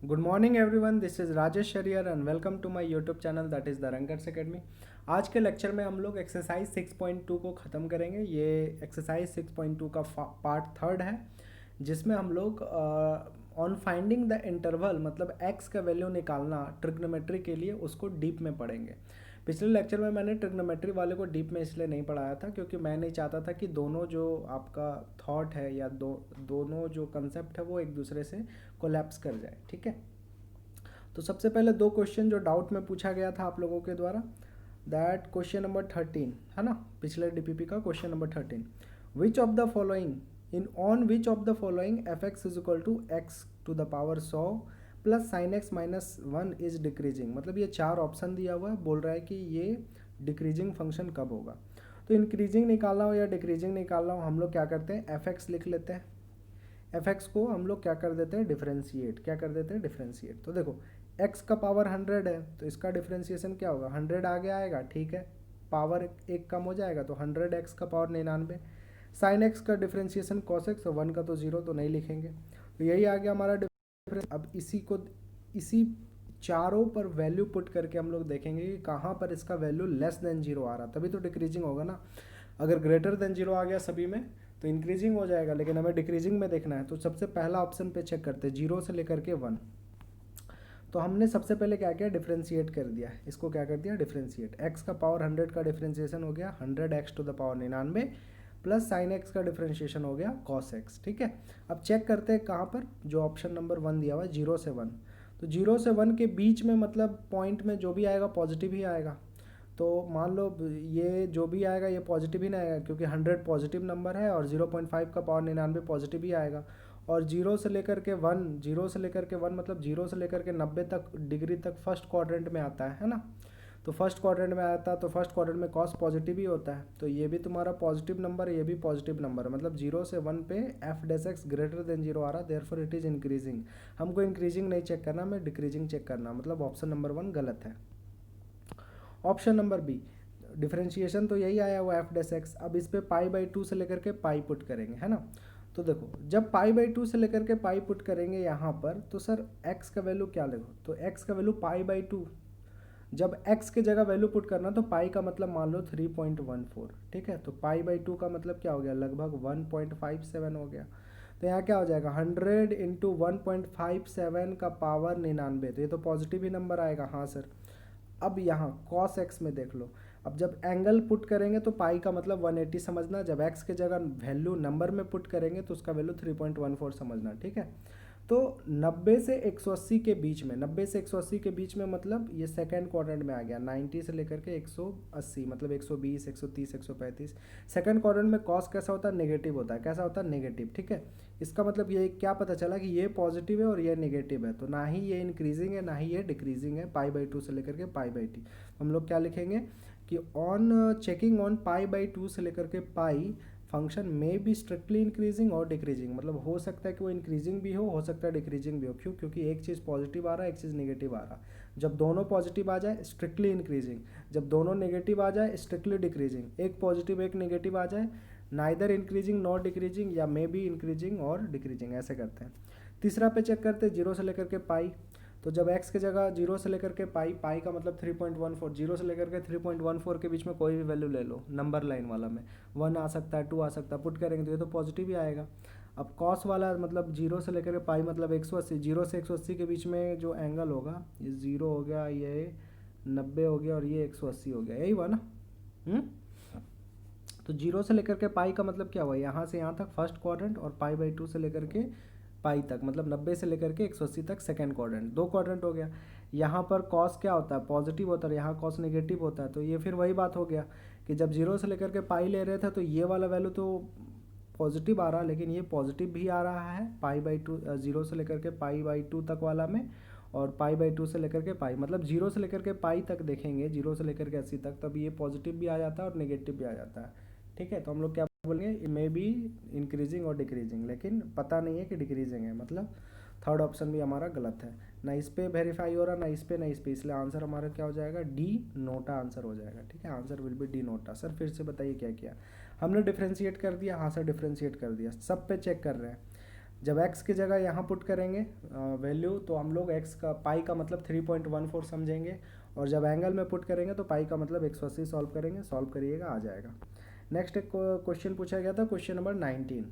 Good morning everyone, this is Rajesh शरियर and welcome to my YouTube channel that is the rangers academy. आज के lecture में हम लोग एक्सरसाइज 6.2 को ख़त्म करेंगे। ये एक्सरसाइज 6.2 का पार्ट थर्ड है, जिसमें हम लोग ऑन फाइंडिंग द इंटरवल मतलब एक्स का वैल्यू निकालना ट्रिग्नोमेट्री के लिए उसको डीप में पढ़ेंगे। पिछले लेक्चर में मैंने ट्रिग्नोमेट्री वाले को डीप में इसलिए नहीं पढ़ाया था क्योंकि मैं नहीं चाहता था कि दोनों जो आपका थॉट है या दोनों जो कंसेप्ट है वो एक दूसरे से कोलैप्स कर जाए। ठीक है, तो सबसे पहले दो क्वेश्चन जो डाउट में पूछा गया था आप लोगों के द्वारा, दैट क्वेश्चन नंबर 13 है ना, पिछले डीपीपी का question number 13। Which of the following in on which of the following f x is equal to x to the power 100 plus sine x minus 1 is decreasing. मतलब ये चार option दिया हुआ है, बोल रहा है कि ये डिक्रीजिंग फंक्शन कब होगा। तो इंक्रीजिंग निकालना हो या डिक्रीजिंग निकालना हो, हम लोग क्या करते हैं, एफ एक्स लिख लेते हैं। एफ एक्स को हम लोग क्या कर देते हैं, डिफ्रेंशिएट। क्या कर देते हैं, डिफ्रेंशिएट। तो देखो एक्स का पावर 100 है तो इसका डिफ्रेंशिएशन क्या होगा, 100 आगे आएगा। ठीक है, पावर एक कम हो जाएगा तो 100 एक्स का पावर 99। साइन एक्स का डिफ्रेंशिएशन कॉस एक्स, 1 का तो 0 तो नहीं लिखेंगे। तो यही आ गया हमारा डिफरेंस। अब इसी चारों पर वैल्यू पुट करके हम लोग देखेंगे कि कहाँ पर इसका वैल्यू लेस देन 0 आ रहा, तभी तो डिक्रीजिंग होगा ना। अगर ग्रेटर देन 0 आ गया सभी में तो इंक्रीजिंग हो जाएगा, लेकिन हमें डिक्रीजिंग में देखना है। तो सबसे पहला ऑप्शन पे चेक करते हैं, 0 से लेकर के 1। तो हमने सबसे पहले क्या किया, डिफ्रेंशिएट कर दिया। इसको क्या कर दिया, डिफ्रेंशिएट। एक्स का पावर 100 का डिफ्रेंशिएशन हो गया 100 x to the power 99 plus sine x का डिफ्रेंशिएशन हो गया कॉस एक्स। ठीक है, अब चेक करते हैं कहाँ पर, जो ऑप्शन नंबर 1 दिया हुआ है 0 से 1। तो 0 से 1 के बीच में मतलब पॉइंट में जो भी आएगा पॉजिटिव ही आएगा। तो मान लो ये जो भी आएगा ये पॉजिटिव ही ना आएगा, क्योंकि 100 पॉजिटिव नंबर है और 0.5 का पावर 99 पॉजिटिव ही आएगा। और 0 से लेकर के 1, 0 से लेकर के 1 मतलब 0 से लेकर के 90 तक डिग्री तक फर्स्ट क्वाड्रेंट में आता है ना। तो फर्स्ट क्वाड्रेंट में आता है तो फर्स्ट क्वाड्रेंट में कॉस पॉजिटिव ही होता है। तो ये भी तुम्हारा पॉजिटिव नंबर है, ये भी पॉजिटिव नंबर है। मतलब 0 से 1 पे एफ डेस एक्स ग्रेटर देन 0 आ रहा, देयरफॉर इट इज़ इंक्रीजिंग। हमको इंक्रीजिंग नहीं चेक करना, हमें डिक्रीजिंग चेक करना। मतलब ऑप्शन नंबर 1 गलत है। ऑप्शन नंबर बी, डिफरेंशिएशन तो यही आया हुआ एफ डेस एक्स। अब इस पे पाई बाई 2 से लेकर के पाई पुट करेंगे, है ना। तो देखो जब पाई बाई 2 से लेकर के पाई पुट करेंगे यहाँ पर, तो सर एक्स का वैल्यू क्या लगो, तो एक्स का वैल्यू पाई बाई 2। जब एक्स की जगह वैल्यू पुट करना तो पाई का मतलब मान लो 3.14। ठीक है, तो पाई बाई 2 का मतलब क्या हो गया, लगभग 1.57 हो गया। तो यहाँ क्या हो जाएगा, 100 इंटू 1.57 का पावर 99। तो ये तो पॉजिटिव ही नंबर आएगा। हाँ सर। अब यहाँ कॉस एक्स में देख लो, अब जब एंगल पुट करेंगे तो पाई का मतलब 180 समझना, जब एक्स के जगह वैल्यू नंबर में पुट करेंगे तो उसका वैल्यू 3.14 समझना। ठीक है, तो 90 से 180 के बीच में, 90 से 180 के बीच में मतलब ये सेकंड क्वाड्रेंट में आ गया। 90 से लेकर के 180 मतलब 120, 130, 135। सेकंड क्वाड्रेंट में कॉस कैसा होता है, नेगेटिव होता है। कैसा होता है, नेगेटिव। ठीक है, इसका मतलब ये क्या पता चला कि ये पॉजिटिव है और ये नेगेटिव है। तो ना ही ये इंक्रीजिंग है ना ही ये डिक्रीजिंग है, पाई बाई 2 से लेकर के पाई बाई टी। हम लोग क्या लिखेंगे कि on checking on pi by 2 से लेकर के पाई, फंक्शन में बी स्ट्रिक्टली इंक्रीजिंग और डिक्रीजिंग। मतलब हो सकता है कि वो इंक्रीजिंग भी हो सकता है डिक्रीजिंग भी हो। क्यों, क्योंकि एक चीज़ पॉजिटिव आ रहा है, एक चीज़ नेगेटिव आ रहा है। जब दोनों पॉजिटिव आ जाए स्ट्रिक्टली इंक्रीजिंग, जब दोनों नेगेटिव आ जाए स्ट्रिक्टली डिक्रीजिंग। एक पॉजिटिव एक नेगेटिव आ जाए नाइदर इंक्रीजिंग नॉट डिक्रीजिंग, या मे बी इंक्रीजिंग और डिक्रीजिंग, ऐसे करते हैं। तीसरा पे चेक करते हैं 0 से लेकर के पाई। तो जब x की जगह 0 से लेकर के पाई, पाई का मतलब 3.14, 0 से लेकर के 3.14 के बीच में कोई भी वैल्यू ले लो नंबर लाइन वाला में, 1 आ सकता है, 2 आ सकता है, पुट करेंगे तो ये तो पॉजिटिव ही आएगा। अब कॉस वाला मतलब 0 से लेकर के पाई मतलब 180, 0 से 180 के बीच में जो एंगल होगा, ये 0 हो गया, ये 90 हो गया और ये 180 हो गया, यही हुआ ना। तो 0 से लेकर के पाई का मतलब क्या हुआ, यहाँ से यहाँ तक फर्स्ट क्वाड्रेंट, और पाई बाई 2 से लेकर के पाई तक मतलब 90 से लेकर के 180 तक सेकंड क्वाड्रेंट। दो क्वाड्रेंट हो गया। यहाँ पर कॉस क्या होता है, पॉजिटिव होता है, यहाँ कॉस नेगेटिव होता है। तो ये फिर वही बात हो गया कि जब 0 से लेकर के पाई ले रहे थे तो ये वाला वैल्यू तो पॉजिटिव आ रहा है, लेकिन ये पॉजिटिव भी आ रहा है पाई बाई 2, 0 से लेकर के पाई बाई 2 तक वाला में, और पाई बाई 2 से लेकर के पाई मतलब 0 से लेकर के पाई तक देखेंगे, 0 से लेकर के 80 तक, तब ये पॉजिटिव भी आ जाता है और नेगेटिव भी आ जाता है। ठीक है, तो हम लोग क्या बोलेंगे, मे बी इंक्रीजिंग और डिक्रीजिंग, लेकिन पता नहीं है कि डिक्रीजिंग है। मतलब थर्ड ऑप्शन भी हमारा गलत है, ना इस पे वेरीफाई हो रहा, ना इस पे ना इस पे, इसलिए आंसर हमारा क्या हो जाएगा, डी नोटा आंसर हो जाएगा। ठीक है, answer will be D NOTA. Sir फिर से बताइए क्या किया हमने, डिफ्रेंशिएट कर दिया। हाँ सर डिफ्रेंशिएट कर दिया, सब पे चेक कर रहे हैं। जब x की जगह यहाँ पुट करेंगे वैल्यू, तो हम लोग x का पाई का मतलब 3.14 समझेंगे, और जब एंगल में पुट करेंगे तो पाई का मतलब 180 सॉल्व करेंगे। सॉल्व करिएगा, आ जाएगा। नेक्स्ट एक क्वेश्चन पूछा गया था, question number 19,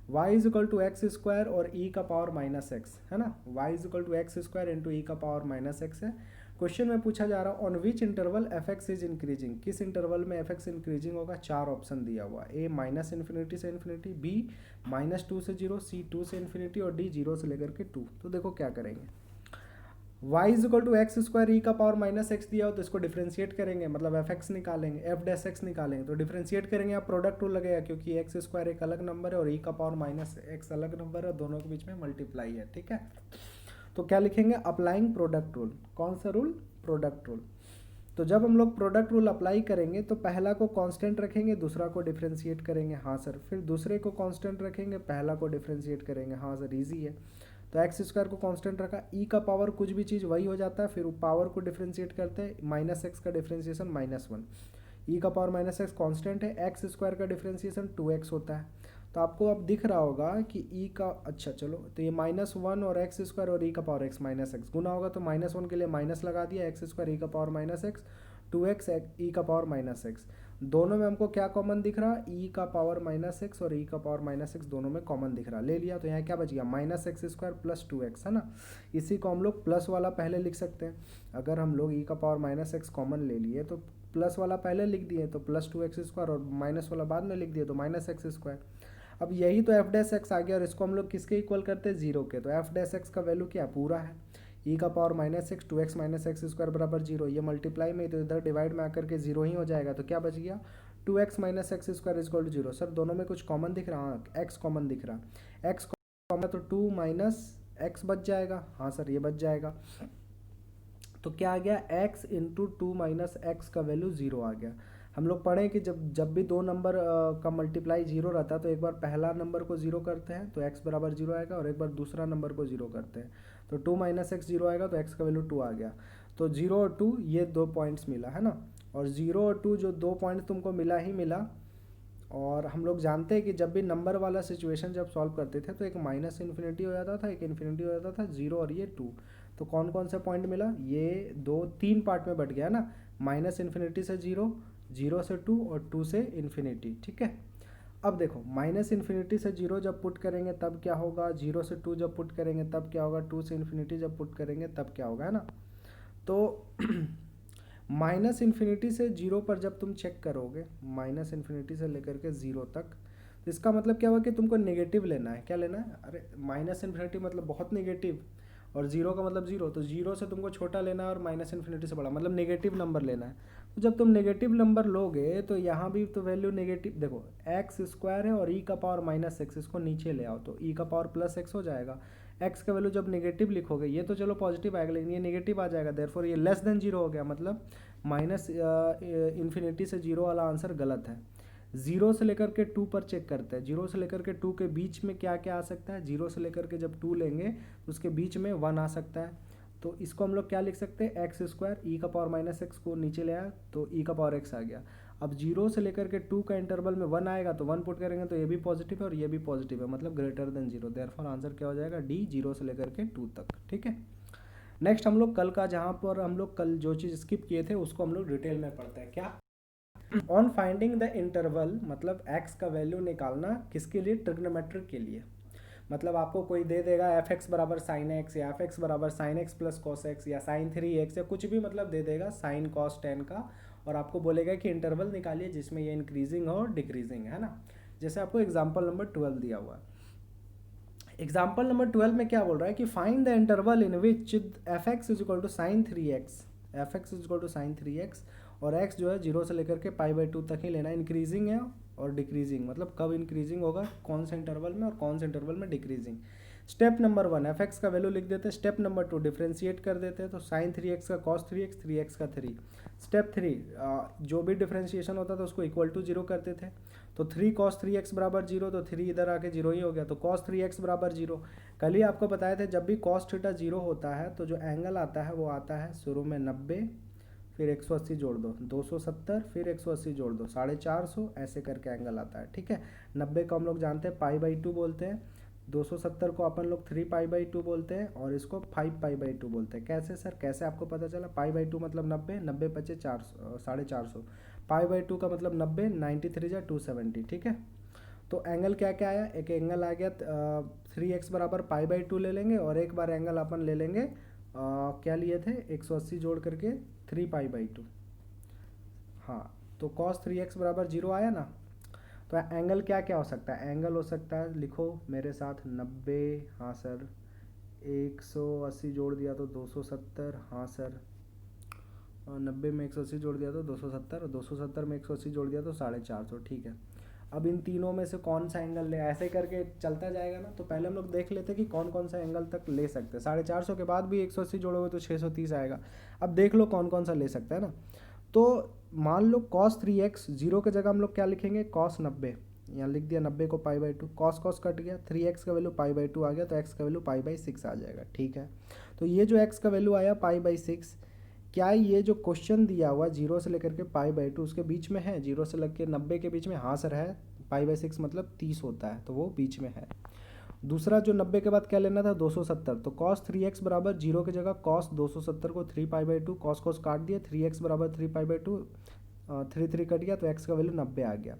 y is equal to x square और e का पावर माइनस एक्स, है ना। y is equal to x square into e का पावर माइनस एक्स है। क्वेश्चन में पूछा जा रहा है on which interval f x is increasing, किस इंटरवल में एफ एक्स इंक्रीजिंग होगा। 4 ऑप्शन दिया हुआ, ए माइनस इन्फिनिटी से इन्फिनिटी, बी -2 से 0, सी 2 से इन्फिनिटी, और डी 0 से लेकर के 2। तो देखो क्या करेंगे, y is equal to x square e का पावर माइनस एक्स दिया हो तो इसको डिफ्रेंशिएट करेंगे, मतलब एफ एक्स निकालेंगे, एफ डैश एक्स निकालेंगे। तो डिफ्रेंशिएट करेंगे, आप प्रोडक्ट रूल लगेगा, क्योंकि एक्स स्क्वायर एक अलग नंबर है और ई का पावर माइनस एक्स अलग नंबर है, दोनों के बीच में मल्टीप्लाई है, ठीक है। तो क्या लिखेंगे, अप्लाइंग प्रोडक्ट रूल। कौन सा रूल, प्रोडक्ट रूल। तो जब हम लोग प्रोडक्ट रूल अप्लाई करेंगे तो पहला को कांस्टेंट रखेंगे, दूसरा को डिफरेंशिएट करेंगे, हाँ सर। फिर दूसरे को कांस्टेंट रखेंगे, पहला को डिफरेंशिएट करेंगे, हाँ सर, इजी है। तो एक्स स्क्वायर को कांस्टेंट रखा, ई का पावर कुछ भी चीज़ वही हो जाता है, फिर पावर को डिफरेंशिएट करते हैं, माइनस एक्स का डिफरेंशिएशन -1, ई का पावर माइनस एक्स कॉन्स्टेंट है, एक्स स्क्वायर का डिफरेंशिएशन 2x होता है। तो आपको अब दिख रहा होगा कि ई का, अच्छा चलो, तो ये -1 और एक्स स्क्वायर और ई का पावर x माइनस एक्स गुना होगा, तो -1 के लिए माइनस लगा दिया, एक्स स्क्वायर ई का पावर माइनस एक्स, 2x ई का पावर माइनस एक्स। दोनों में हमको क्या कॉमन दिख रहा, ई का पावर माइनस एक्स और ई का पावर माइनस एक्स दोनों में कॉमन दिख रहा, ले लिया। तो यहाँ क्या बच गया, -x² प्लस 2x, है ना। इसी को हम लोग प्लस वाला पहले लिख सकते हैं। अगर हम लोग ई का पावर माइनस एक्स कॉमन ले लिए तो प्लस वाला पहले लिख दिए तो +2x² और माइनस वाला बाद में लिख दिए तो -x²। अब यही तो एफ डैश एक्स आ गया, और इसको हम लोग किसके इक्वल करते हैं, 0 के। तो एफ डैश एक्स का वैल्यू क्या पूरा है, ई का पावर -x, 2x - x² बराबर 0। ये मल्टीप्लाई में तो इधर डिवाइड में आकर के 0 ही हो जाएगा, तो क्या बच गया, 2x - x² equal to 0। Sir दोनों में कुछ कॉमन दिख रहा है, x कॉमन दिख रहा, x कॉमन तो 2 - x बच जाएगा, हाँ सर ये बच जाएगा। तो क्या आ गया, x इंटू 2 - x का वैल्यू 0 आ गया। हम लोग पढ़ें कि जब भी दो नंबर का मल्टीप्लाई 0 रहता है तो एक बार पहला नंबर को 0 करते हैं तो x बराबर 0 आएगा, और एक बार दूसरा नंबर को 0 करते हैं तो 2 - x 0 आएगा, तो x का वैल्यू 2 आ गया। तो 0 और 2 ये 2 पॉइंट्स मिला, है ना। और 0 और 2 जो 2 पॉइंट तुमको मिला ही मिला। और हम लोग जानते हैं कि जब भी नंबर वाला सिचुएशन जब सॉल्व करते थे तो एक -इन्फिनिटी हो जाता था, एक इन्फिनिटी हो जाता था, 0 और ये 2। तो कौन कौन से पॉइंट मिला, ये 3 पार्ट में बट गया ना, -इन्फिनिटी से 0, 0 से 2 और 2 से इन्फिनिटी, ठीक है। अब देखो, -इन्फिनिटी से 0 जब पुट करेंगे तब क्या होगा, 0 से 2 जब पुट करेंगे तब क्या होगा, 2 से इन्फिनिटी जब पुट करेंगे तब क्या होगा, है ना। तो -इन्फिनिटी से 0 पर जब तुम चेक करोगे, -इन्फिनिटी से लेकर के 0 तक, तो इसका मतलब क्या हुआ कि तुमको नेगेटिव लेना है। क्या लेना है, अरे -इन्फिनिटी मतलब बहुत नेगेटिव, और 0 का मतलब 0, तो 0 से तुमको छोटा लेना है और -इन्फिनिटी से बड़ा, मतलब नेगेटिव नंबर लेना है। तो जब तुम नेगेटिव नंबर लोगे तो यहाँ भी तो वैल्यू नेगेटिव, देखो x² है और e का पावर -x, इसको नीचे ले आओ तो e का पावर +x हो जाएगा। x का वैल्यू जब नेगेटिव लिखोगे, ये तो चलो पॉजिटिव आएगा लेकिन ये नेगेटिव आ जाएगा, देयरफॉर ये लेस देन 0 हो गया, मतलब इन्फिनिटी से 0 वाला आंसर गलत है। 0 से लेकर के 2 पर चेक करते हैं, 0 से लेकर के 2 के बीच में क्या क्या आ सकता है, 0 से लेकर के जब 2 लेंगे तो उसके बीच में 1 आ सकता है। तो इसको हम लोग क्या लिख सकते हैं, x² ई का पावर -x को नीचे ले आया तो ई का पावर x आ गया। अब 0 से लेकर के 2 का इंटरवल में 1 आएगा तो 1 पुट करेंगे तो ये भी पॉजिटिव है और ये भी पॉजिटिव है, मतलब ग्रेटर देन 0, देयरफॉर आंसर क्या हो जाएगा, डी, 0 से लेकर के 2 तक, ठीक है। नेक्स्ट हम लोग कल का, जहाँ पर हम लोग कल जो चीज़ स्किप किए थे उसको हम लोग डिटेल में पढ़ते हैं। क्या, ऑन फाइंडिंग द इंटरवल, मतलब x का वैल्यू निकालना किसके लिए, ट्रिग्नोमेट्रिक के लिए। मतलब आपको कोई दे देगा f(x) बराबर sin x, या f(x) बराबर sin x plus cos x, या sin 3x, या कुछ भी मतलब दे देगा sin cos tan का, और आपको बोलेगा कि इंटरवल निकालिए जिसमें ये इंक्रीजिंग और डिक्रीजिंग है ना। जैसे आपको एग्जाम्पल नंबर 12 दिया हुआ है। एग्जाम्पल नंबर 12 में क्या बोल रहा है कि find the interval in which f(x) is equal to sin 3x, f(x) is equal to sin 3x, और x जो है 0 से लेकर के π/2 तक ही लेना है। इंक्रीजिंग है और डिक्रीजिंग, मतलब कब इंक्रीजिंग होगा, कौन से इंटरवल में और कौन से इंटरवल में डिक्रीजिंग। स्टेप नंबर 1 f(x) का वैल्यू लिख देते हैं। स्टेप नंबर 2 डिफ्रेंशिएट कर देते हैं, तो sin 3x का cos 3x, 3x का 3। स्टेप 3 जो भी डिफ्रेंशिएशन होता था उसको इक्वल टू 0 करते थे, तो 3 cos 3x बराबर 0, तो 3 इधर आके 0 ही हो गया, तो cos 3x बराबर 0। कल ही आपको बताया था जब भी cos थीटा 0 होता है तो जो एंगल आता है वो आता है शुरू में 90, फिर 180 जोड़ दो 270, फिर 180 जोड़ दो 450, ऐसे करके एंगल आता है, ठीक है। 90 को हम लोग जानते हैं π/2 बोलते हैं, 270 को अपन लोग 3π/2 बोलते हैं और इसको 5π/2 बोलते हैं। कैसे सर, कैसे आपको पता चला? π/2 मतलब 90, 90 बचे 450, π/2 का मतलब 90, 93 जा 270, ठीक है। तो एंगल क्या क्या आया, एक एंगल आ गया 3x बराबर π/2 ले लेंगे, और एक बार एंगल अपन ले लेंगे क्या लिए थे, 180 जोड़ करके 3π/2। हाँ, तो cos 3x बराबर 0 आया ना। तो एंगल क्या क्या हो सकता है, एंगल हो सकता है, लिखो मेरे साथ 90, हाँ सर, 180 जोड़ दिया तो 270, हाँ सर, 90 में 180 जोड़ दिया तो 270, 270 में 180 जोड़ दिया तो 450, ठीक है। अब इन तीनों में से कौन सा एंगल ले, ऐसे करके चलता जाएगा ना। तो पहले हम लोग देख लेते कि कौन कौन सा एंगल तक ले सकते हैं। 450 के बाद भी 180 जोड़ोगे तो 630 आएगा। अब देख लो कौन कौन सा ले सकता है ना। तो मान लो cos 3x, 0 की जगह हम लोग क्या लिखेंगे, cos 90, यहाँ लिख दिया 90 को π/2, cos कट गया, 3x का वैल्यू π/2 आ गया तो x का वैल्यू π/6 आ जाएगा, ठीक है। तो ये जो x का वैल्यू आया π/6, क्या ये जो क्वेश्चन दिया हुआ 0 से लेकर के π/2 उसके बीच में है, 0 से लेकर 90 के बीच में, हाँ सर है। π/6 मतलब 30 होता है, तो वो बीच में है। दूसरा जो 90 के बाद क्या लेना था, 270, तो cos 3x बराबर 0 की जगह cos 270 को 3π/2, cos काट दिया, 3x बराबर 3π/2, 3 कट गया तो x का वैल्यू 90 आ गया।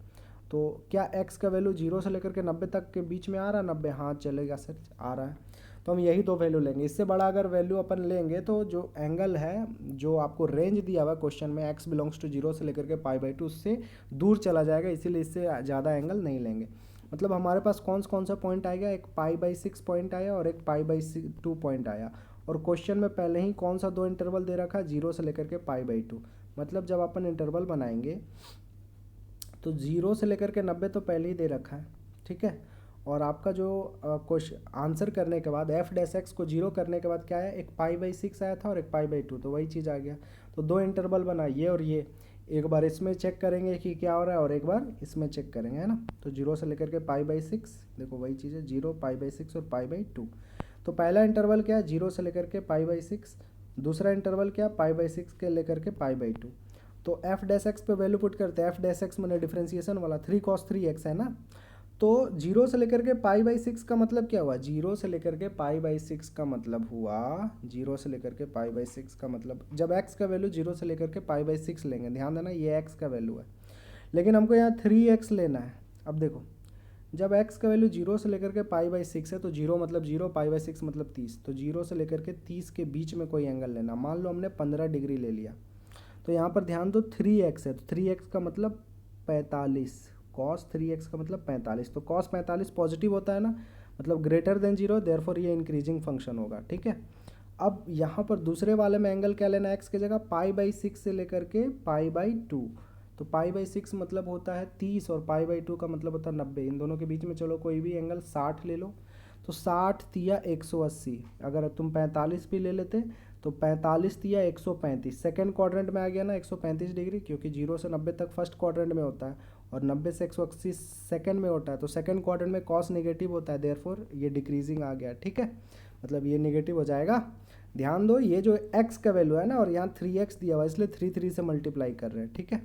तो क्या x का वैल्यू 0 से लेकर के 90 तक के बीच में आ रहा है, 90, हाँ चलेगा सर, आ रहा है। तो हम यही दो वैल्यू लेंगे। इससे बड़ा अगर वैल्यू अपन लेंगे तो जो एंगल है, जो आपको रेंज दिया हुआ क्वेश्चन में, x बिलोंग्स टू 0 से लेकर के π/2, उससे दूर चला जाएगा, इसीलिए इससे ज़्यादा एंगल नहीं लेंगे। मतलब हमारे पास कौन सा पॉइंट आएगा, एक π/6 पॉइंट आया और एक π/2 पॉइंट आया। और क्वेश्चन में पहले ही कौन सा दो इंटरवल दे रखा है, 0 से लेकर के π/2। मतलब जब अपन इंटरवल बनाएंगे तो 0 से लेकर के 90 तो पहले ही दे रखा है, ठीक है। और आपका जो क्वेश्चन आंसर करने के बाद f' को 0 करने के बाद क्या है, एक π/6 आया था और एक π/2, तो वही चीज़ आ गया। तो दो इंटरवल बना, ये और ये, एक बार इसमें चेक करेंगे कि क्या हो रहा है और एक बार इसमें चेक करेंगे, है ना। तो 0 से लेकर के π/6, देखो वही चीज़ है, 0, π/6 और π/2। तो पहला इंटरवल क्या है, 0 से लेकर के π/6, दूसरा इंटरवल क्या, π/6 के लेकर के π/2। तो f' पे वैल्यू पुट करते हैं, f' मैंने डिफ्रेंसिएशन वाला 3 cos 3x है ना। तो 0 से लेकर के π/6 का मतलब क्या हुआ, 0 से लेकर के π/6 का मतलब हुआ, 0 से लेकर के π/6 का मतलब, जब x का वैल्यू 0 से लेकर के π/6 लेंगे, ध्यान देना ये x का वैल्यू है, लेकिन हमको यहाँ 3x लेना है। अब देखो, जब x का वैल्यू 0 से लेकर के π/6 है तो 0 मतलब 0, π/6 मतलब 30, तो 0 से लेकर के 30 के बीच में कोई एंगल लेना। मान लो हमने 15 डिग्री ले लिया, तो यहाँ पर ध्यान दो 3x है, तो 3x का मतलब 45, cos 3x का मतलब 45, तो cos 45 पॉजिटिव होता है ना, मतलब ग्रेटर देन 0, देयरफॉर ये इंक्रीजिंग फंक्शन होगा, ठीक है। अब यहाँ पर दूसरे वाले में एंगल क्या लेना है, x की जगह π/6 से लेकर के π/2, तो π/6 मतलब होता है 30 और π/2 का मतलब होता है 90। इन दोनों के बीच में चलो कोई भी एंगल 60 ले लो, तो 60 तिया 180, अगर तुम 45 भी ले लेते तो 45 तिया 135, सेकेंड क्वाड्रेंट में आ गया ना 135 डिग्री, क्योंकि 0 से 90 तक फर्स्ट क्वाड्रेंट में होता है और 90 से 180 सेकेंड में होता है, तो सेकेंड क्वाड्रेंट में कॉस नेगेटिव होता है, देयरफॉर ये डिक्रीजिंग आ गया, ठीक है। मतलब ये नेगेटिव हो जाएगा। ध्यान दो, ये जो x का वैल्यू है ना, और यहाँ 3x दिया हुआ है, इसलिए 3 से मल्टीप्लाई कर रहे हैं, ठीक है।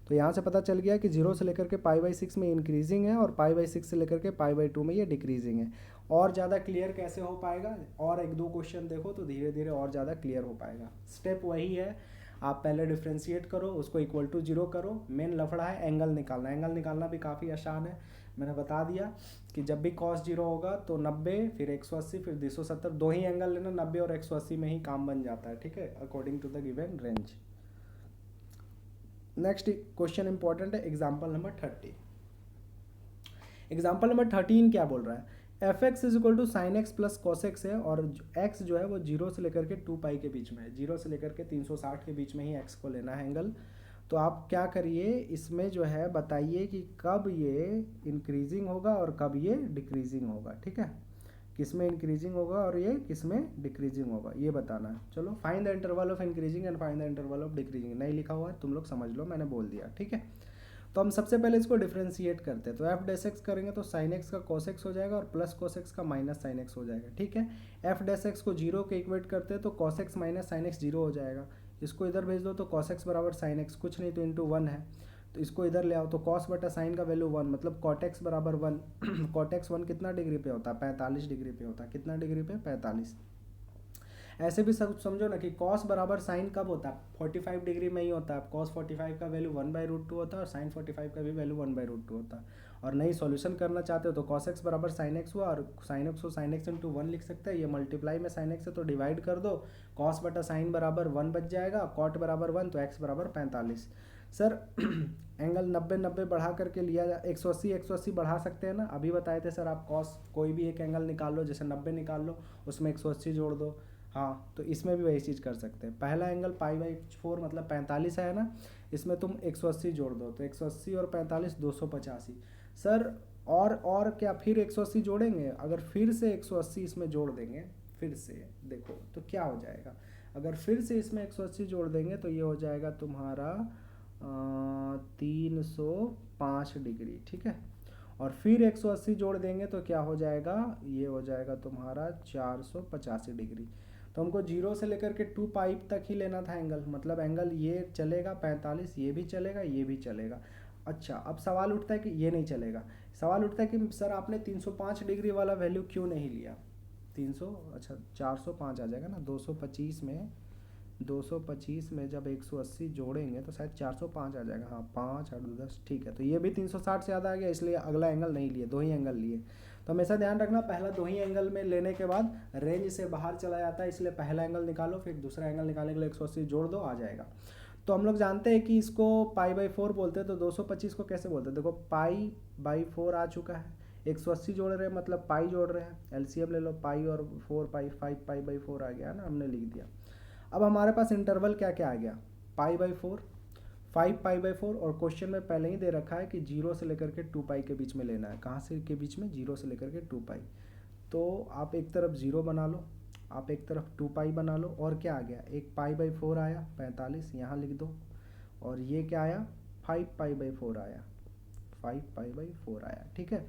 तो यहाँ से पता चल गया कि 0 से लेकर के π/6 में इंक्रीजिंग है और π/6 से लेकर के π/2 में ये डिक्रीजिंग है। और ज़्यादा क्लियर कैसे हो पाएगा, और एक दो क्वेश्चन देखो तो धीरे धीरे और ज़्यादा क्लियर हो पाएगा। स्टेप वही है, आप पहले डिफ्रेंशिएट करो, उसको इक्वल टू 0 करो, मेन लफड़ा है एंगल निकालना। एंगल निकालना भी काफ़ी आसान है, मैंने बता दिया कि जब भी cos 0 होगा तो 90 फिर 180 फिर 270, दो ही एंगल लेना, 90 और 180 में ही काम बन जाता है, ठीक है, according to the given range. Next question important है, एग्जाम्पल नंबर 30। एग्जाम्पल नंबर 13 क्या बोल रहा है, f x is equal to sine x plus cos x है, और एक्स जो है वो 0 से लेकर के 2π के बीच में है, 0 से लेकर के 360 के बीच में ही एक्स को लेना है एंगल। तो आप क्या करिए, इसमें जो है बताइए कि कब ये इंक्रीजिंग होगा और कब ये डिक्रीजिंग होगा, ठीक है, किस में इंक्रीजिंग होगा और ये किस में डिक्रीजिंग होगा, ये बताना है। चलो, find the interval of increasing and find the interval of decreasing, नहीं लिखा हुआ है, तुम लोग समझ लो, मैंने बोल दिया, ठीक है। तो हम सबसे पहले इसको डिफ्रेंशिएट करते हैं, तो एफ डैश एक्स करेंगे तो साइन एक्स का कॉस एक्स हो जाएगा और प्लस कॉस एक्स का माइनस साइन एक्स हो जाएगा, ठीक है। एफ डैश एक्स को 0 के इक्वेट करते हैं तो cos x minus sine x 0 हो जाएगा, इसको इधर भेज दो तो कॉस एक्स बराबर साइन एक्स कुछ नहीं तो इंटू 1 है, तो इसको इधर ले आओ, तो कॉस बटा साइन का वैल्यू 1, मतलब कॉट एक्स बराबर 1 कॉट एक्स 1 कितना डिग्री पे होता है, 45 डिग्री पे होता है। कितना डिग्री पे, 45। ऐसे भी सब समझो ना कि कॉस बराबर साइन कब होता है, 45 डिग्री में ही होता है। कॉस 45 का वैल्यू 1/√2 होता है और साइन 45 का भी वैल्यू 1/√2 होता है। और नहीं सॉल्यूशन करना चाहते हो तो कॉस एक्स बराबर साइन एक्स हुआ, और साइन एक्स को साइन एक्स इंटू 1 लिख सकते हैं। ये मल्टीप्लाई में साइन एक्स है तो डिवाइड कर दो, कॉस बटा साइन बराबर 1 बच जाएगा, कॉट बराबर 1 तो एक्स बराबर 45। सर एंगल 90 बढ़ा करके लिया 180 बढ़ा सकते हैं ना, अभी बताए थे सर आप। कॉस कोई भी एक एंगल निकाल लो, जैसे 90 निकाल लो, उसमें 180 जोड़ दो। हाँ, तो इसमें भी वही चीज़ कर सकते हैं। पहला एंगल π/4 मतलब 45 है ना, इसमें तुम 180 जोड़ दो, तो 180 और 45 285। सर और क्या फिर 180 जोड़ेंगे? अगर फिर से 180 इसमें जोड़ देंगे, फिर से देखो तो क्या हो जाएगा। अगर फिर से इसमें 180 जोड़ देंगे तो ये हो जाएगा तुम्हारा 305 डिग्री, ठीक है। और फिर 180 जोड़ देंगे तो क्या हो जाएगा, ये हो जाएगा तुम्हारा 485 डिग्री। तो हमको 0 से लेकर के 2 पाइप तक ही लेना था एंगल, मतलब एंगल ये चलेगा 45, ये भी चलेगा, ये भी चलेगा। अच्छा, अब सवाल उठता है कि ये नहीं चलेगा। सवाल उठता है कि सर आपने 305 डिग्री वाला वैल्यू क्यों नहीं लिया। 300, अच्छा 405 आ जाएगा ना, 225 में जब 180 जोड़ेंगे तो शायद 405 आ जाएगा। हाँ, 5 8 10, ठीक है। तो ये भी 360 से ज़्यादा आ गया, इसलिए अगला एंगल नहीं लिए, 2 ही एंगल लिए। तो हमेशा ध्यान रखना, पहला 2 ही एंगल में लेने के बाद रेंज से बाहर चला जाता है, इसलिए पहला एंगल निकालो, फिर दूसरा एंगल निकालने के लिए 180 जोड़ दो, आ जाएगा। तो हम लोग जानते हैं कि इसको π/4 बोलते हैं, तो 225 को कैसे बोलते हैं, देखो π/4 आ चुका है, 180 जोड़ रहे हैं मतलब पाई जोड़ रहे हैं, एलसीएम ले लो, पाई और 4 पाई, 5 π/4 आ गया ना, हमने लिख दिया। अब हमारे पास इंटरवल क्या क्या आ गया, π/4, 5 π/4, और क्वेश्चन में पहले ही दे रखा है कि 0 से लेकर के 2 पाई के बीच में लेना है। कहाँ से के बीच में, 0 से लेकर के 2 पाई। तो आप एक तरफ 0 बना लो, आप एक तरफ 2 पाई बना लो, और क्या आ गया, एक π/4 आया 45, यहाँ लिख दो, और ये क्या आया 5 π/4 आया, 5 π/4 आया, ठीक है।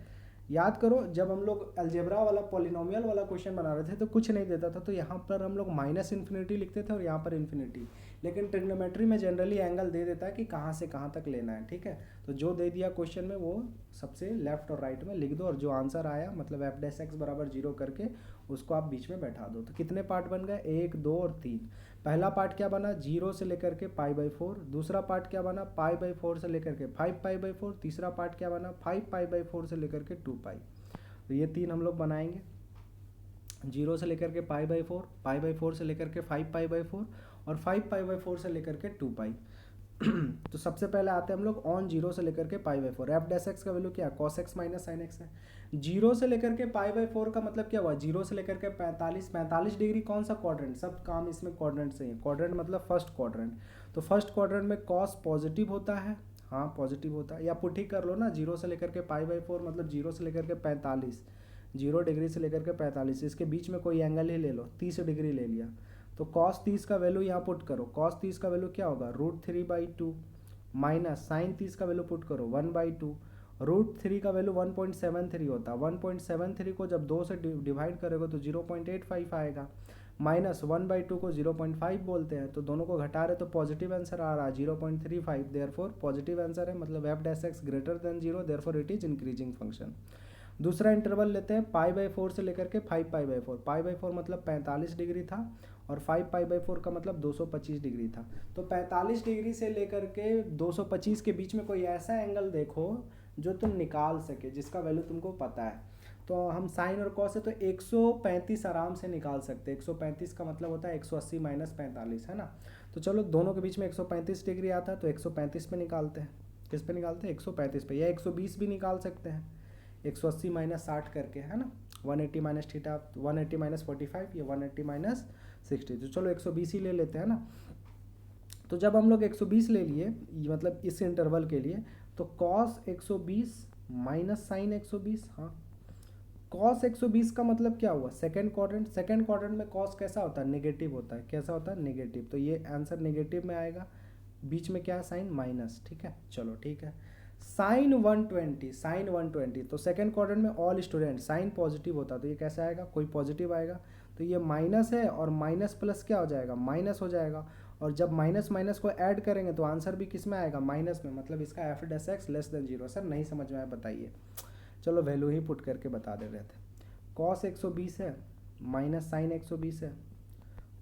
याद करो, जब हम लोग अलजेब्रा वाला पॉलिनोमियल वाला क्वेश्चन बना रहे थे तो कुछ नहीं देता था, तो यहाँ पर हम लोग -∞ लिखते थे और यहाँ पर इन्फिनिटी। लेकिन ट्रिग्नोमेट्री में जनरली एंगल दे देता है कि कहाँ से कहाँ तक लेना है, ठीक है। तो जो दे दिया क्वेश्चन में वो सबसे लेफ्ट और राइट में लिख दो, और जो आंसर आया मतलब f' बराबर 0 करके उसको आप बीच में बैठा दो। तो कितने पार्ट बन गए, 1 2 और 3। पहला पार्ट क्या बना, 0 से लेकर के π/4। दूसरा पार्ट क्या बना, π/4 से लेकर के 5 π/4। तीसरा पार्ट क्या बना, 5 π/4 से लेकर के 2 पाई। तो ये 3 हम लोग बनाएंगे, 0 से लेकर के π/4, π/4 से लेकर के 5 π/4, और 5 π/4 से लेकर के 2 पाई। तो सबसे पहले आते हैं हम लोग ऑन 0 से लेकर के π/4। f' का वैल्यू क्या है, cos x minus sine x है। 0 से लेकर के π/4 का मतलब क्या हुआ, 0 से लेकर के 45 डिग्री, कौन सा क्वाड्रेंट, सब काम इसमें क्वाड्रेंट से ही है। क्वाड्रेंट मतलब फर्स्ट क्वाड्रेंट, तो फर्स्ट क्वाड्रेंट में cos पॉजिटिव होता है, हाँ पॉजिटिव होता है, या पुट ही कर लो ना, 0 से लेकर के π/4 मतलब 0 से लेकर के 45, 0 डिग्री से लेकर के 45, इसके बीच में कोई एंगल ही ले लो, 30 डिग्री ले लिया, तो cos 30 का वैल्यू यहाँ पुट करो। cos 30 का वैल्यू क्या होगा, √3/2, माइनस साइन 30 का वैल्यू पुट करो 1/2, √3 का वैल्यू 1.73 होता है। 1.73 को जब 2 से डिवाइड करोगे तो 0.85 आएगा, माइनस 1/2 को 0.5 बोलते हैं, तो दोनों को घटा रहे तो पॉजिटिव आंसर आ रहा है 0.35, देयरफॉर पॉजिटिव आंसर है, मतलब f' greater than 0, therefore it is increasing function. दूसरा इंटरवल लेते हैं π/4 से लेकर के 5 π/4। π/4 मतलब 45 डिग्री था, और 5 π/4 का मतलब 225 डिग्री था। तो 45 डिग्री से लेकर के 225 के बीच में कोई ऐसा एंगल देखो जो तुम निकाल सके, जिसका वैल्यू तुमको पता है। तो हम साइन और कॉस है तो 135 आराम से निकाल सकते हैं। 135 का मतलब होता है 180 माइनस 45, है ना। तो चलो दोनों के बीच में 135 डिग्री आता है, तो 135 पे निकालते हैं। किस पे निकालते हैं, 135 पे, या 120 भी निकाल सकते हैं, 180 माइनस 60 करके, है ना। 180 माइनस थीटा, 180 माइनस 45, या 180 माइनस 60, तो चलो 120 ही ले लेते हैं ना। तो जब हम लोग 120 ले लिए, मतलब इस इंटरवल के लिए, तो कॉस 120 माइनस साइन 120, हाँ कॉस 120 का मतलब क्या हुआ, सेकंड क्वाड्रेंट। सेकंड क्वाड्रेंट में कॉस कैसा होता है, नेगेटिव होता है। कैसा होता है, नेगेटिव। तो ये आंसर नेगेटिव में आएगा, बीच में क्या है, साइन माइनस, ठीक है। चलो ठीक है, साइन 120, तो सेकंड क्वाड्रेंट में ऑल स्टूडेंट साइन पॉजिटिव होता है, तो ये कैसा आएगा, कोई पॉजिटिव आएगा, तो ये माइनस है, और माइनस प्लस क्या हो जाएगा, माइनस हो जाएगा, और जब माइनस माइनस को ऐड करेंगे तो आंसर भी किस में आएगा, माइनस में, मतलब इसका F dash x less than 0। Sir नहीं समझ में आया बताइए, चलो वैल्यू ही पुट करके बता दे रहे थे। कॉस 120 है माइनस साइन 120 है।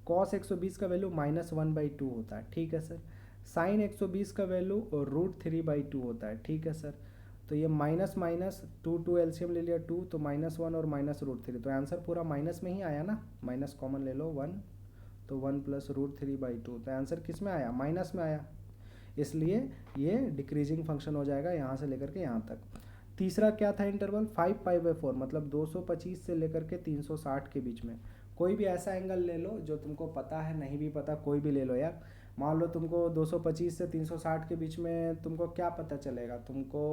कॉस 120 का वैल्यू -1/2 होता है, ठीक है सर। साइन 120 का वैल्यू √3/2 होता है, ठीक है सर। तो ये माइनस माइनस 2 एलसीएम ले लिया 2, तो -1 और -√3, तो आंसर पूरा माइनस में ही आया ना, माइनस कॉमन ले लो 1, तो 1 + √3/2, तो आंसर किस में आया, माइनस में आया। इसलिए ये डिक्रीजिंग फंक्शन हो जाएगा यहाँ से लेकर के यहाँ तक। तीसरा क्या था इंटरवल, 5π/4, मतलब 225 से लेकर के 360 के बीच में। कोई भी ऐसा एंगल ले लो जो तुमको पता है, नहीं भी पता कोई भी ले लो यार। मान लो तुमको 225 से 360 के बीच में तुमको क्या पता चलेगा, तुमको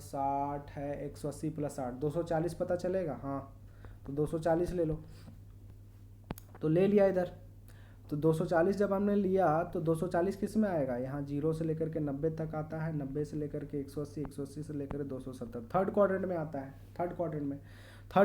60 है, 180 + 60 240 पता चलेगा, हाँ तो 240 ले लो। तो ले लिया इधर, तो 240 जब हमने लिया तो 240 किस में आएगा, यहाँ 0 से लेकर के 90 तक आता है, 90 से लेकर के 180, 180 से लेकर 270, थर्ड क्वाड्रेंट में आता है। थर्ड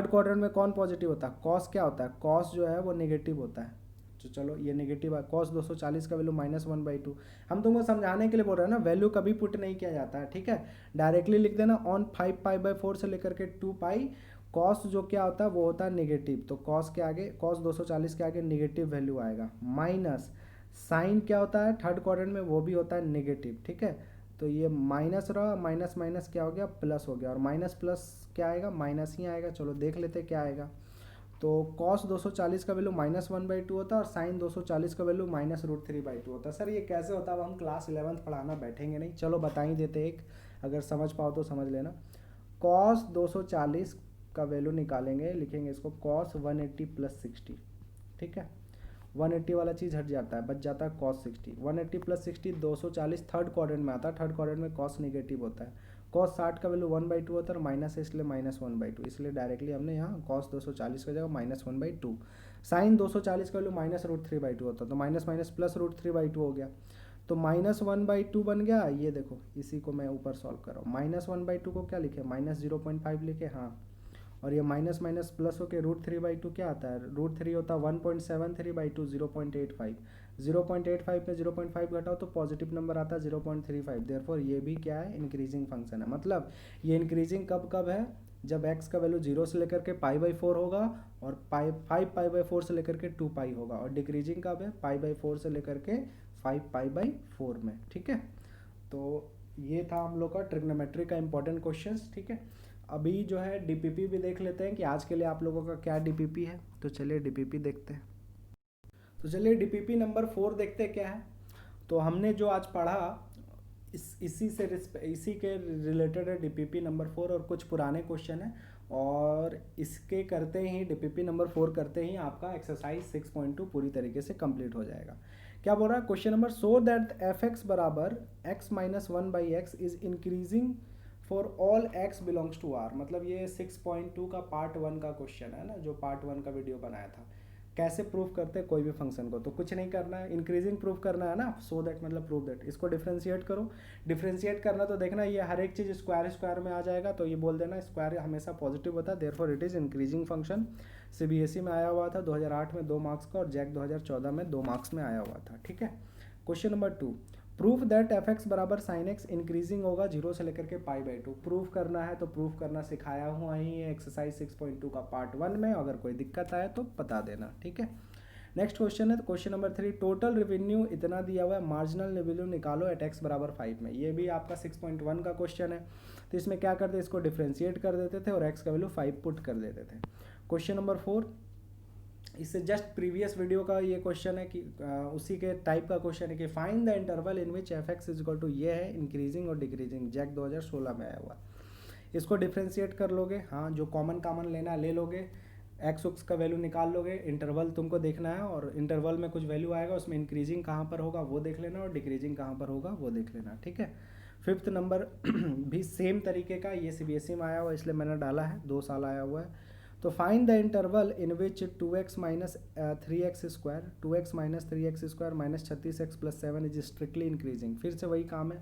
क्वाड्रेंट में कौन पॉजिटिव होता है, कॉस क्या होता है, कॉस जो है वो नेगेटिव होता है। तो चलो ये नेगेटिव है, कॉस 240 का वैल्यू -1/2। हम तुमको समझाने के लिए बोल रहे हैं ना, वैल्यू कभी पुट नहीं किया जाता है, ठीक है। डायरेक्टली लिख देना ऑन 5π/4 से लेकर के 2π, कॉस जो क्या होता है वो होता है नेगेटिव, तो कॉस के आगे, कॉस 240 के आगे नेगेटिव वैल्यू आएगा, माइनस साइन क्या होता है थर्ड क्वाड्रेंट में, वो भी होता है नेगेटिव, ठीक है। तो ये माइनस रहा, माइनस माइनस क्या हो गया, प्लस हो गया, और माइनस प्लस क्या आएगा, माइनस ही आएगा। चलो देख लेते क्या आएगा। तो कॉस 240 का वैल्यू -1/2 होता है और साइन 240 का वैल्यू -√3/2 होता है। सर ये कैसे होता है, अब हम क्लास 11th पढ़ाना बैठेंगे नहीं, चलो बता ही देते एक, अगर समझ पाओ तो समझ लेना। कॉस 240 का वैल्यू निकालेंगे, लिखेंगे इसको कॉस 180 + 60, ठीक है। 180 वाला चीज़ हट जाता है, बच जाता है कॉस 60। 180 + 60 240 थर्ड क्वाड्रेंट में आता है, थर्ड क्वाड्रेंट में कॉस नेगेटिव होता है। कॉस 60 का वैल्यू 1/2 होता है और माइनस है इसलिए -1/2, इसलिए डायरेक्टली हमने यहाँ कॉस 240 की जगह -1/2। साइन 240 का वैल्यू -√3/2 होता है, तो माइनस माइनस प्लस √3/2 हो गया, तो -1/2 बन गया। ये देखो इसी को मैं ऊपर सॉल्व कर रहा हूँ, -1/2 को क्या लिखे, -0.5 लिखे, हाँ, और ये माइनस माइनस प्लस होकर √3/2 क्या आता है, √3 होता है 1.73/2 0.85, 0.85 में 0.5 घटाओ तो पॉजिटिव नंबर आता है 0.35। देयरफॉर ये भी क्या है, इंक्रीजिंग फंक्शन है। मतलब ये इंक्रीजिंग कब कब है, जब x का वैल्यू 0 से लेकर के π/4 होगा और 5π/4 से लेकर के 2π होगा, और डिक्रीजिंग कब है, π/4 से लेकर के 5π/4 में, ठीक है। तो ये था हम लोग का ट्रिग्नोमेट्री का इंपॉर्टेंट क्वेश्चंस, ठीक है। अभी जो है डीपीपी भी देख लेते हैं कि आज के लिए आप लोगों का क्या डीपीपी है, तो चलिए डीपीपी देखते हैं। तो चलिए डीपीपी नंबर 4 देखते हैं क्या है। तो हमने जो आज पढ़ा इसी के रिलेटेड है डीपीपी नंबर 4, और कुछ पुराने क्वेश्चन है, और इसके करते ही डीपीपी नंबर 4 करते ही आपका एक्सरसाइज 6.2 पूरी तरीके से कंप्लीट हो जाएगा। क्या बोल रहा है question number, so that f(x) बराबर x - 1/x is increasing for all x belongs to r। मतलब ये 6.2 का पार्ट 1 का क्वेश्चन है ना, जो पार्ट 1 का वीडियो बनाया था। कैसे प्रूफ करते हैं कोई भी फंक्शन को, तो कुछ नहीं करना है, इंक्रीजिंग प्रूफ करना है ना, सो दैट मतलब प्रूफ दैट। इसको डिफ्रेंशिएट करो, डिफ्रेंशिएट करना तो देखना ये हर एक चीज़ स्क्वायर में आ जाएगा, तो ये बोल देना स्क्वायर हमेशा पॉजिटिव होता है, therefore it is increasing function. CBSE में आया हुआ था 2008 में 2 मार्क्स का, और जैक 2014 में 2 मार्क्स में आया हुआ था, ठीक है। Question number 2, proof that f(x) बराबर sin x इंक्रीजिंग होगा 0 से लेकर के π/2। प्रूफ करना है तो प्रूफ करना सिखाया हुआ ही है एक्सरसाइज 6.2 का पार्ट 1 में, अगर कोई दिक्कत आए तो बता देना, ठीक है। नेक्स्ट क्वेश्चन है, तो क्वेश्चन नंबर 3, टोटल रेवेन्यू इतना दिया हुआ है, मार्जिनल रेवेन्यू निकालो एट x बराबर 5 में। ये भी आपका 6.1 का क्वेश्चन है, तो इसमें क्या करते, इसको डिफ्रेंशिएट कर देते थे और x का वैल्यू 5 पुट कर देते थे। क्वेश्चन नंबर 4, इससे जस्ट प्रीवियस वीडियो का ये क्वेश्चन है कि उसी के टाइप का क्वेश्चन है कि find the interval in which f(x) is equal to, ये है इंक्रीजिंग और डिक्रीजिंग, जैक 2016 में आया हुआ। इसको डिफ्रेंशिएट कर लोगे, हाँ जो कॉमन लेना ले लोगे, एक्स उक्स का वैल्यू निकाल लोगे, इंटरवल तुमको देखना है, और इंटरवल में कुछ वैल्यू आएगा उसमें इंक्रीजिंग कहाँ पर होगा वो देख लेना, और डिक्रीजिंग कहाँ पर होगा वो देख लेना, ठीक है। 5th नंबर भी सेम तरीके का, ये CBSE में आया हुआ इसलिए मैंने डाला है, 2 साल आया हुआ है। तो find the interval in which 2x - 3x² 2x - 3x² -36x + 7 is strictly increasing. फिर से वही काम है,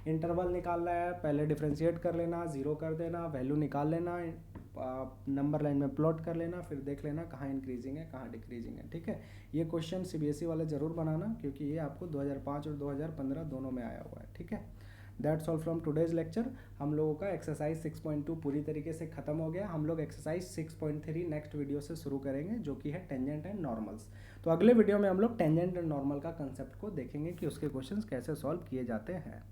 इंटरवल निकालना है, पहले डिफ्रेंशिएट कर लेना, 0 कर देना, वैल्यू निकाल लेना, आप नंबर लाइन में प्लॉट कर लेना, फिर देख लेना कहाँ इंक्रीजिंग है कहाँ डिक्रीजिंग है, ठीक है। ये क्वेश्चन सीबीएसई वाले ज़रूर बनाना, क्योंकि ये आपको 2005 और 2015 दोनों में आया हुआ है, ठीक है। That's all from today's lecture. हम लोगों का एक्सरसाइज 6.2 पूरी तरीके से खत्म हो गया। हम लोग एक्सरसाइज 6.3 नेक्स्ट वीडियो से शुरू करेंगे, जो कि है टेंजेंट एंड नॉर्मल्स। तो अगले वीडियो में हम लोग टेंजेंट एंड नॉर्मल का कंसेप्ट को देखेंगे कि उसके क्वेश्चंस कैसे सॉल्व किए जाते हैं।